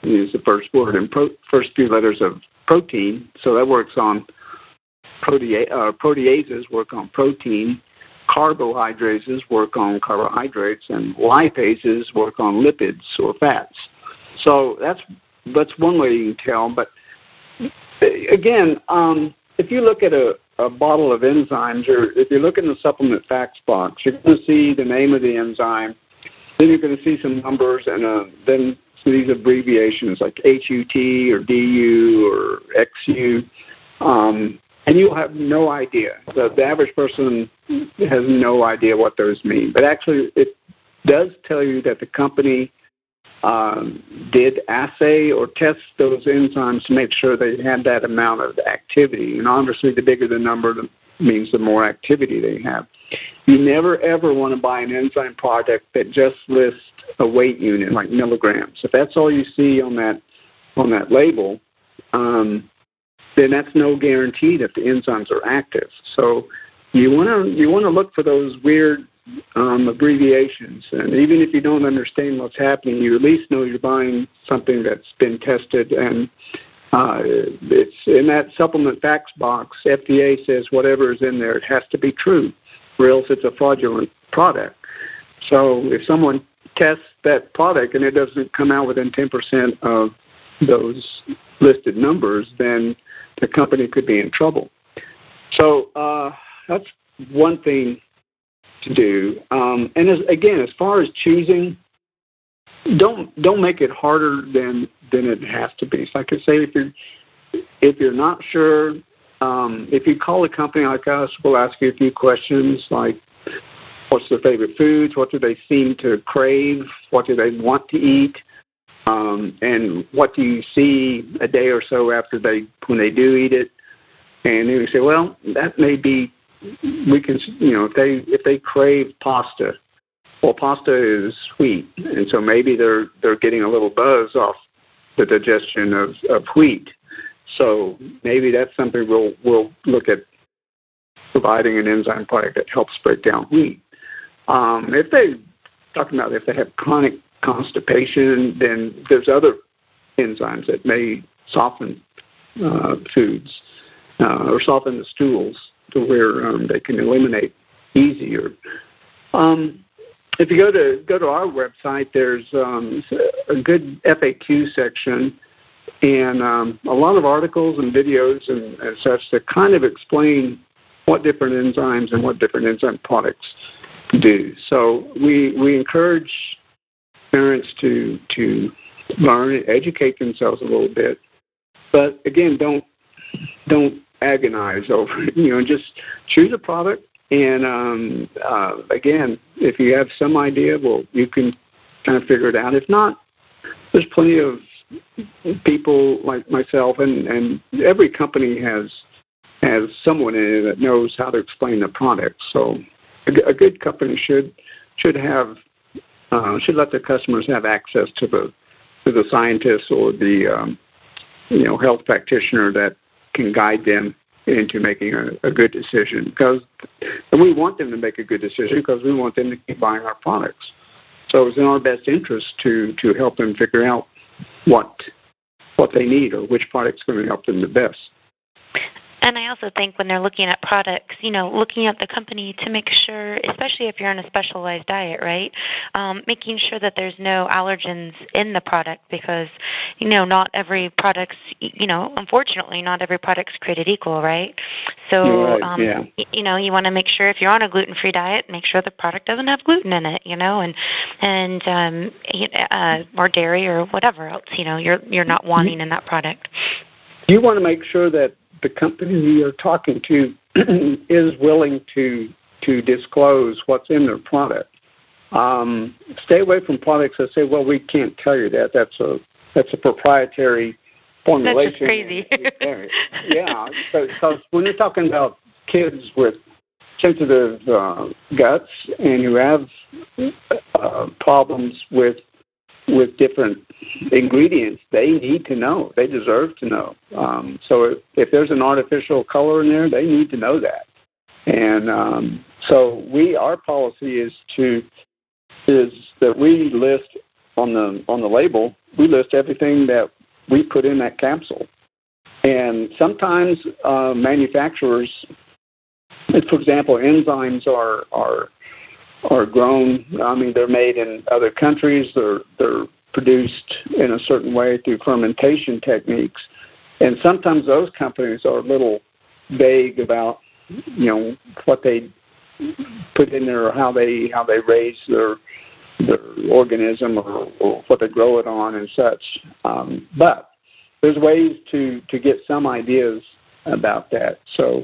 is the first word and first few letters of protein, so that works on proteases work on protein, carbohydrates work on carbohydrates, and lipases work on lipids or fats. So that's one way you can tell. But again, if you look at a bottle of enzymes, or if you look in the supplement facts box, you're going to see the name of the enzyme. Then you're going to see some numbers, and then these abbreviations like HUT or DU or XU, and you'll have no idea. The average person has no idea what those mean. But actually, it does tell you that the company did assay or test those enzymes to make sure they had that amount of activity. And obviously, the bigger the number, means the more activity they have. You never, ever want to buy an enzyme product that just lists a weight unit, like milligrams. If that's all you see on that label, then that's no guarantee that the enzymes are active. So you want to look for those weird abbreviations. And even if you don't understand what's happening, you at least know you're buying something that's been tested. And it's in that supplement facts box. FDA says whatever is in there, it has to be true, or else it's a fraudulent product. So if someone tests that product and it doesn't come out within 10% of those listed numbers, then the company could be in trouble. So that's one thing to do. And as far as choosing, don't make it harder than it has to be. So like I say, if you're not sure, if you call a company like us, we'll ask you a few questions like, what's their favorite foods? What do they seem to crave? What do they want to eat? And what do you see a day or so after when they do eat it? And then we say, well, that may be, we can, if they crave pasta, well, pasta is sweet, and so maybe they're getting a little buzz off the digestion of wheat. So maybe that's something we'll look at providing an enzyme product that helps break down wheat. If they have chronic constipation, then there's other enzymes that may soften foods or soften the stools to where they can eliminate easier. If you go to our website, there's a good FAQ section and a lot of articles and videos and such that kind of explain what different enzymes and what different enzyme products do. So we encourage parents to learn and educate themselves a little bit, but again, don't agonize over it. Just choose a product, and again, if you have some idea, well, you can kind of figure it out. If not, there's plenty of people like myself, and every company has someone in it that knows how to explain the product. So a good company should let their customers have access to the scientists or the health practitioner that can guide them into making a good decision. And we want them to make a good decision because we want them to keep buying our products. So it's in our best interest to help them figure out what they need or which product's going to help them the best. And I also think when they're looking at products, looking at the company to make sure, especially if you're on a specialized diet, right, making sure that there's no allergens in the product because, not every product's, unfortunately, not every product's created equal, right? So, right, yeah. You want to make sure if you're on a gluten-free diet, make sure the product doesn't have gluten in it, or dairy or whatever else, you're not wanting in that product. You want to make sure that the company you're talking to is willing to disclose what's in their product. Stay away from products that say, well, we can't tell you that. That's a proprietary formulation. That's crazy. Yeah, because when you're talking about kids with sensitive guts and who have problems with different ingredients, they need to know. They deserve to know. So if there's an artificial color in there, they need to know that. And so our policy is that we list on the label, we list everything that we put in that capsule. And sometimes manufacturers, for example, enzymes are grown. They're made in other countries. They're produced in a certain way through fermentation techniques, and sometimes those companies are a little vague about what they put in there or how they raise their organism or what they grow it on and such. But there's ways to get some ideas about that. So.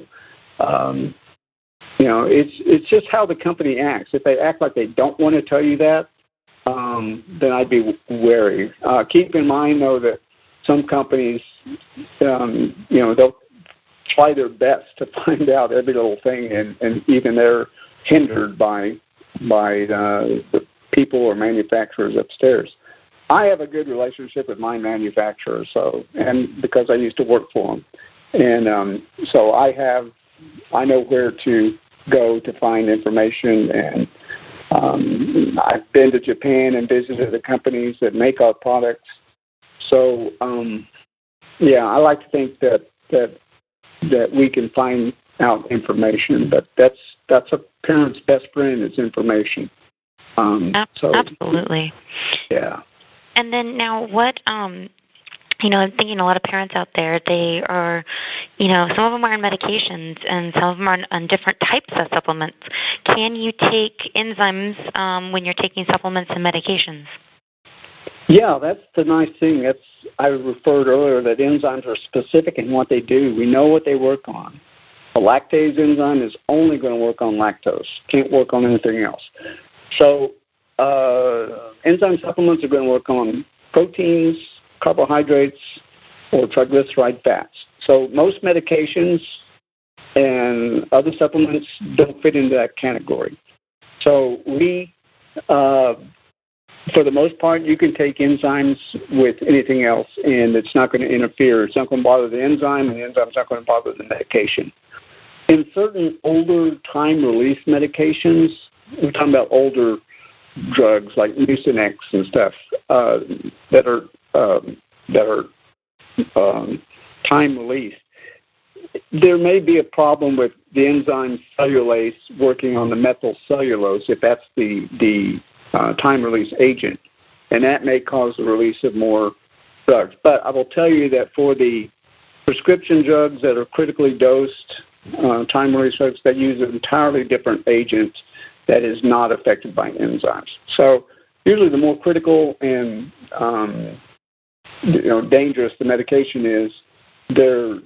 It's just how the company acts. If they act like they don't want to tell you that, then I'd be wary. Keep in mind, though, that some companies, they'll try their best to find out every little thing, and even they're hindered by the people or manufacturers upstairs. I have a good relationship with my manufacturer, and because I used to work for them, and so I know where to go to find information, and I've been to Japan and visited the companies that make our products. So I like to think that we can find out information, but that's a parent's best friend is information. Absolutely. Yeah. And then now what, I'm thinking a lot of parents out there, they are, some of them are on medications and some of them are on different types of supplements. Can you take enzymes when you're taking supplements and medications? Yeah, that's the nice thing. I referred earlier that enzymes are specific in what they do. We know what they work on. A lactase enzyme is only going to work on lactose. Can't work on anything else. So enzyme supplements are going to work on proteins, carbohydrates, or triglyceride fats. So most medications and other supplements don't fit into that category. So we, for the most part, you can take enzymes with anything else, and it's not going to interfere. It's not going to bother the enzyme, and the enzyme's not going to bother the medication. In certain older time-release medications, we're talking about older drugs like Mucinex and stuff that are time-released. There may be a problem with the enzyme cellulase working on the methylcellulose if that's the time-release agent, and that may cause the release of more drugs. But I will tell you that for the prescription drugs that are critically dosed, time-release drugs, that use an entirely different agent that is not affected by enzymes. So usually the more critical and dangerous the medication is, the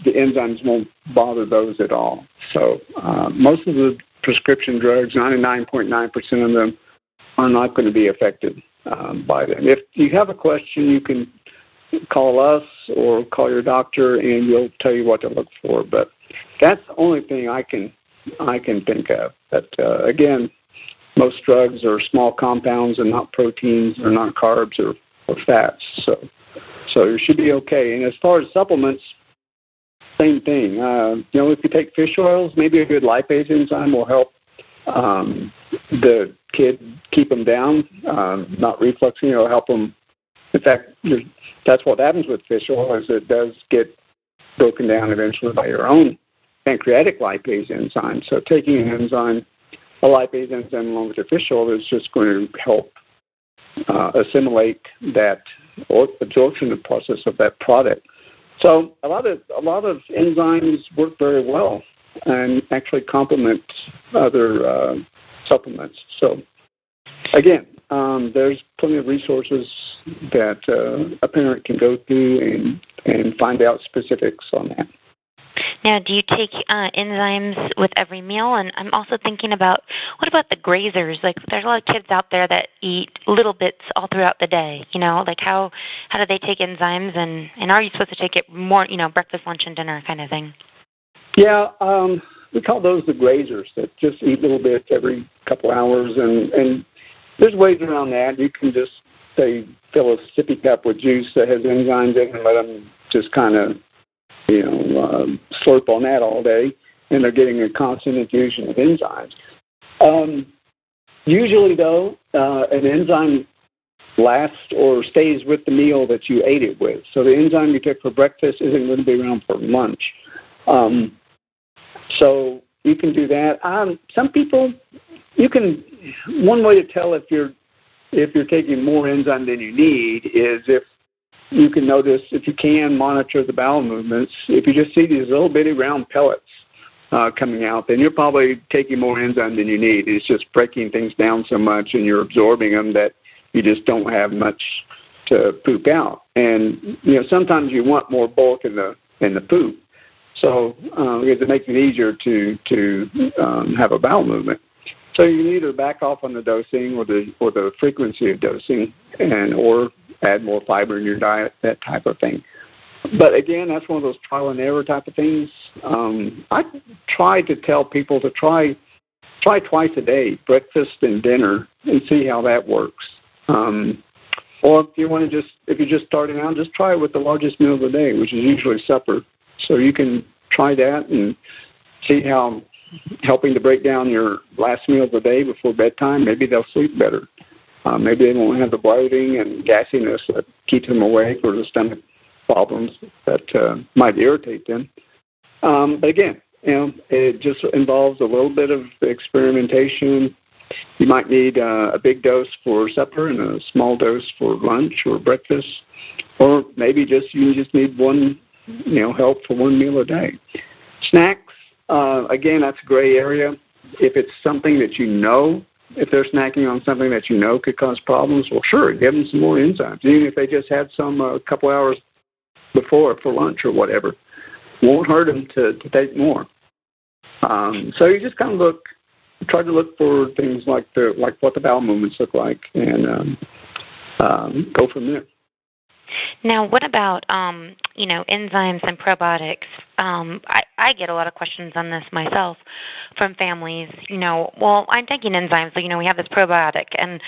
enzymes won't bother those at all. So most of the prescription drugs, 99.9% of them, are not going to be affected by them. If you have a question, you can call us or call your doctor, and we'll tell you what to look for. But that's the only thing I can think of. But again, most drugs are small compounds and not proteins or not carbs or fats. So you should be okay. And as far as supplements, same thing. If you take fish oils, maybe a good lipase enzyme will help the kid keep them down, not refluxing. It'll help them. In fact, that's what happens with fish oil, is it does get broken down eventually by your own pancreatic lipase enzyme. So taking an enzyme, a lipase enzyme along with your fish oil, is just going to help assimilate that or absorption process of that product. So a lot of enzymes work very well and actually complement other supplements. So again, there's plenty of resources that a parent can go through and find out specifics on that. Now, do you take enzymes with every meal? And I'm also thinking about, what about the grazers? Like, there's a lot of kids out there that eat little bits all throughout the day. Like how do they take enzymes? And are you supposed to take it more, breakfast, lunch, and dinner kind of thing? Yeah, we call those the grazers, that just eat little bits every couple hours. And there's ways around that. You can just, say, fill a sippy cup with juice that has enzymes in it and let them just kind of slurp on that all day, and they're getting a constant infusion of enzymes. Usually, though, an enzyme lasts or stays with the meal that you ate it with. So the enzyme you took for breakfast isn't going to be around for lunch. So you can do that. Some people, one way to tell if you're taking more enzyme than you need is if you can notice, if you can monitor the bowel movements, if you just see these little bitty round pellets coming out, then you're probably taking more enzyme than you need. It's just breaking things down so much and you're absorbing them that you just don't have much to poop out. And sometimes you want more bulk in the poop, so because it makes it easier to have a bowel movement. So you can either back off on the dosing or the frequency of dosing, or add more fiber in your diet, that type of thing. But again, that's one of those trial and error type of things. I try to tell people to try twice a day, breakfast and dinner, and see how that works. Or if you're just starting out, just try it with the largest meal of the day, which is usually supper. So you can try that and see how helping to break down your last meal of the day before bedtime, maybe they'll sleep better. Maybe they won't have the bloating and gassiness that keeps them awake, or the stomach problems that might irritate them. But again, it just involves a little bit of experimentation. You might need a big dose for supper and a small dose for lunch or breakfast, or maybe you just need one, help for one meal a day. Snacks, again, that's a gray area. If it's something that if they're snacking on something that could cause problems, well, sure, give them some more enzymes, even if they just had some a couple hours before for lunch or whatever. Won't hurt them to take more. So you just kind of try to look for things like what the bowel movements look like, and go from there. Now, what about enzymes and probiotics? I get a lot of questions on this myself from families. Well, I'm taking enzymes, so we have this probiotic, and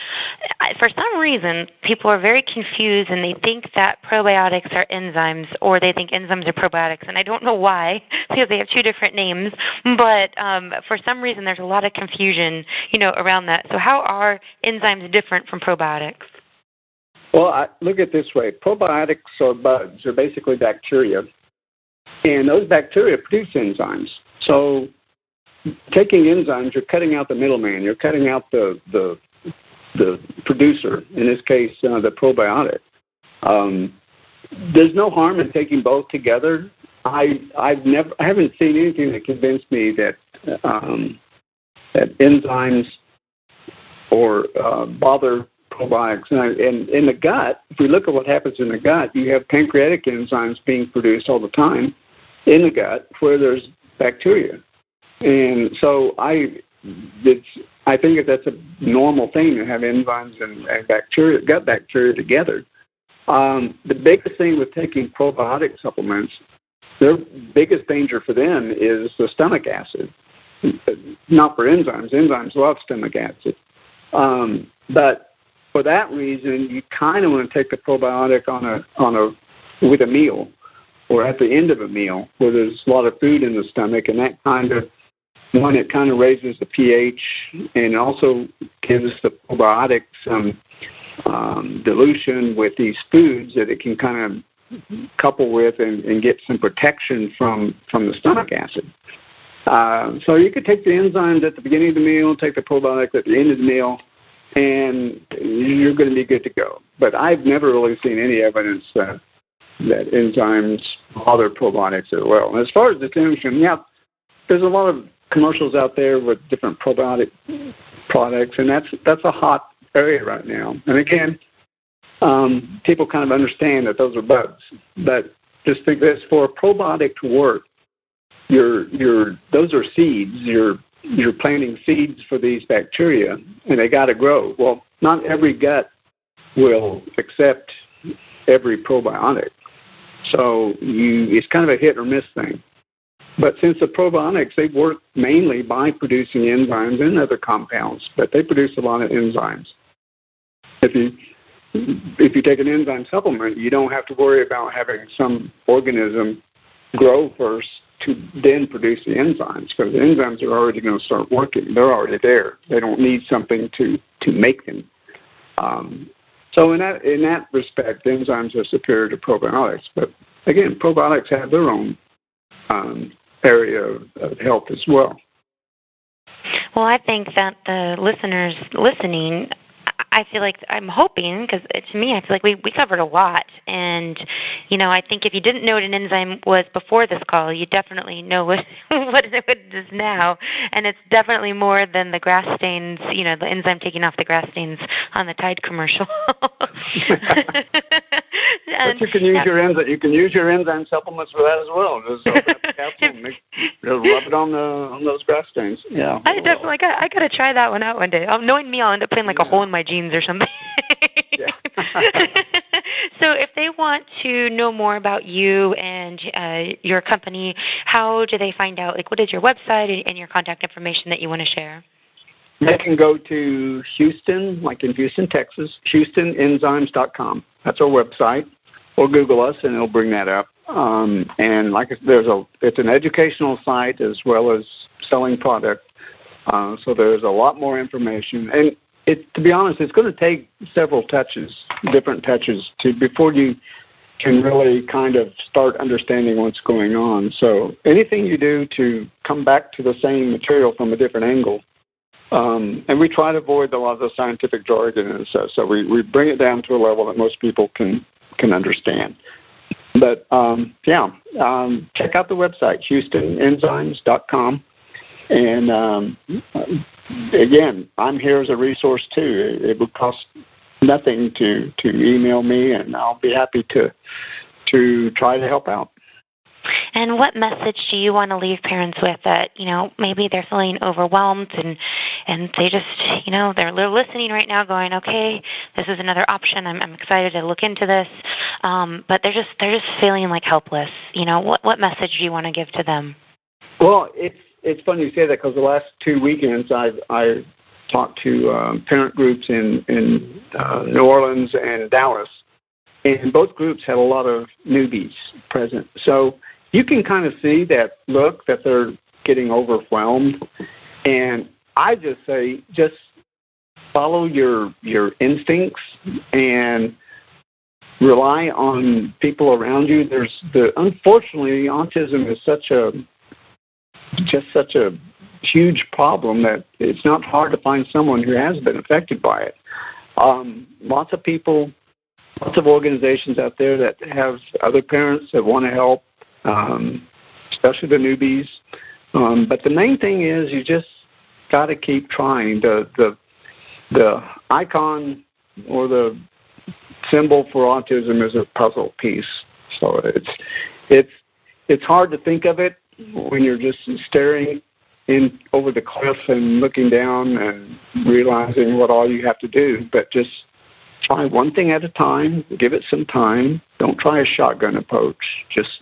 for some reason, people are very confused, and they think that probiotics are enzymes, or they think enzymes are probiotics, and I don't know why, because they have two different names. But for some reason, there's a lot of confusion, around that. So, how are enzymes different from probiotics? Well, I look at it this way. Probiotics are bugs. They're basically bacteria. And those bacteria produce enzymes. So taking enzymes, you're cutting out the middleman. You're cutting out the producer, in this case, the probiotic. There's no harm in taking both together. I haven't seen anything that convinced me that enzymes or bother probiotics. And in the gut, if we look at what happens in the gut, you have pancreatic enzymes being produced all the time in the gut where there's bacteria. And so I think that's a normal thing to have enzymes and bacteria, gut bacteria together. The biggest thing with taking probiotic supplements, their biggest danger for them is the stomach acid. Not for enzymes. Enzymes love stomach acid. But for that reason, you kind of want to take the probiotic with a meal, or at the end of a meal where there's a lot of food in the stomach, and that it kind of raises the pH, and also gives the probiotic some dilution with these foods that it can kind of couple with and get some protection from the stomach acid. So you could take the enzymes at the beginning of the meal, take the probiotic at the end of the meal, and you're going to be good to go. But I've never really seen any evidence that enzymes bother probiotics as well. And as far as distinction, there's a lot of commercials out there with different probiotic products, and that's a hot area right now. And again, people kind of understand that those are bugs. But just think this: for a probiotic to work, those are seeds. You're planting seeds for these bacteria, and they got to grow. Well, not every gut will accept every probiotic, so it's kind of a hit or miss thing. But since the probiotics, they work mainly by producing enzymes and other compounds, but they produce a lot of enzymes. If you take an enzyme supplement, you don't have to worry about having some organism grow first to then produce the enzymes, because the enzymes are already going to start working. They're already there. They don't need something to make them. So in that respect, enzymes are superior to probiotics. But again, probiotics have their own area of health as well. Well, I think that the listeners listening, I feel like I'm hoping, because to me, I feel like we covered a lot. And, I think if you didn't know what an enzyme was before this call, you definitely know what it is now. And it's definitely more than the grass stains, the enzyme taking off the grass stains on the Tide commercial. But you can use your enzyme supplements for that as well. Just rub it on those grass stains. Yeah. I definitely I got to try that one out one day. Knowing me, I'll end up putting like a hole in my jeans or something. So if they want to know more about you and your company, how do they find out? Like, what is your website and your contact information that you want to share? They can go to Houston, like in Houston, Texas, HoustonEnzymes.com. That's our website. Or Google us, and it'll bring that up. And like it's an educational site as well as selling product. So there's a lot more information. And to be honest, it's going to take several different touches, before you can really kind of start understanding what's going on. So anything you do to come back to the same material from a different angle. And we try to avoid a lot of the scientific jargon and stuff. So we bring it down to a level that most people can understand. But, check out the website, HoustonEnzymes.com. And, again, I'm here as a resource, too. It would cost nothing to email me, and I'll be happy to try to help out. And what message do you want to leave parents with that, maybe they're feeling overwhelmed and they just, they're listening right now going, okay, this is another option. I'm excited to look into this. But they're just feeling like helpless. What message do you want to give to them? Well, it's funny you say that, because the last 2 weekends I talked to parent groups in New Orleans and Dallas, and both groups had a lot of newbies present. So you can kind of see that look that they're getting overwhelmed. And I just say, just follow your instincts and rely on people around you. Unfortunately, autism is such a huge problem that it's not hard to find someone who has been affected by it. Lots of people, lots of organizations out there that have other parents that want to help, especially the newbies. But the main thing is you just got to keep trying. The icon or the symbol for autism is a puzzle piece. So it's hard to think of it when you're just staring in over the cliff and looking down and realizing what all you have to do. But just try one thing at a time. Give it some time. Don't try a shotgun approach. Just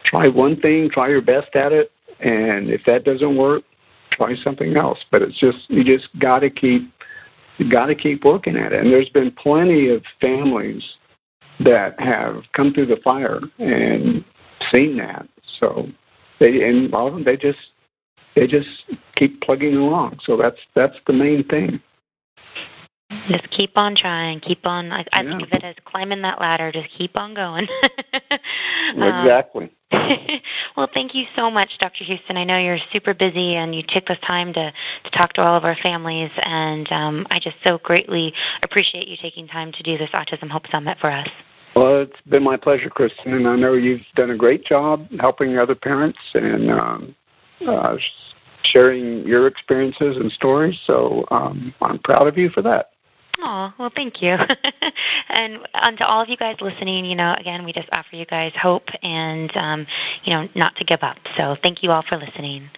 try one thing. Try your best at it. And if that doesn't work, try something else. But you just got to keep working at it. And there's been plenty of families that have come through the fire and seen that. So a lot of them, they just keep plugging along. So that's the main thing. Just keep on trying. Keep on. I think of it as climbing that ladder. Just keep on going. Exactly. Well, thank you so much, Dr. Houston. I know you're super busy, and you took this time to talk to all of our families, and I just so greatly appreciate you taking time to do this Autism Hope Summit for us. Well, it's been my pleasure, Kristen, and I know you've done a great job helping other parents and sharing your experiences and stories, so I'm proud of you for that. Oh, well, thank you. And to all of you guys listening, again, we just offer you guys hope and, not to give up. So thank you all for listening.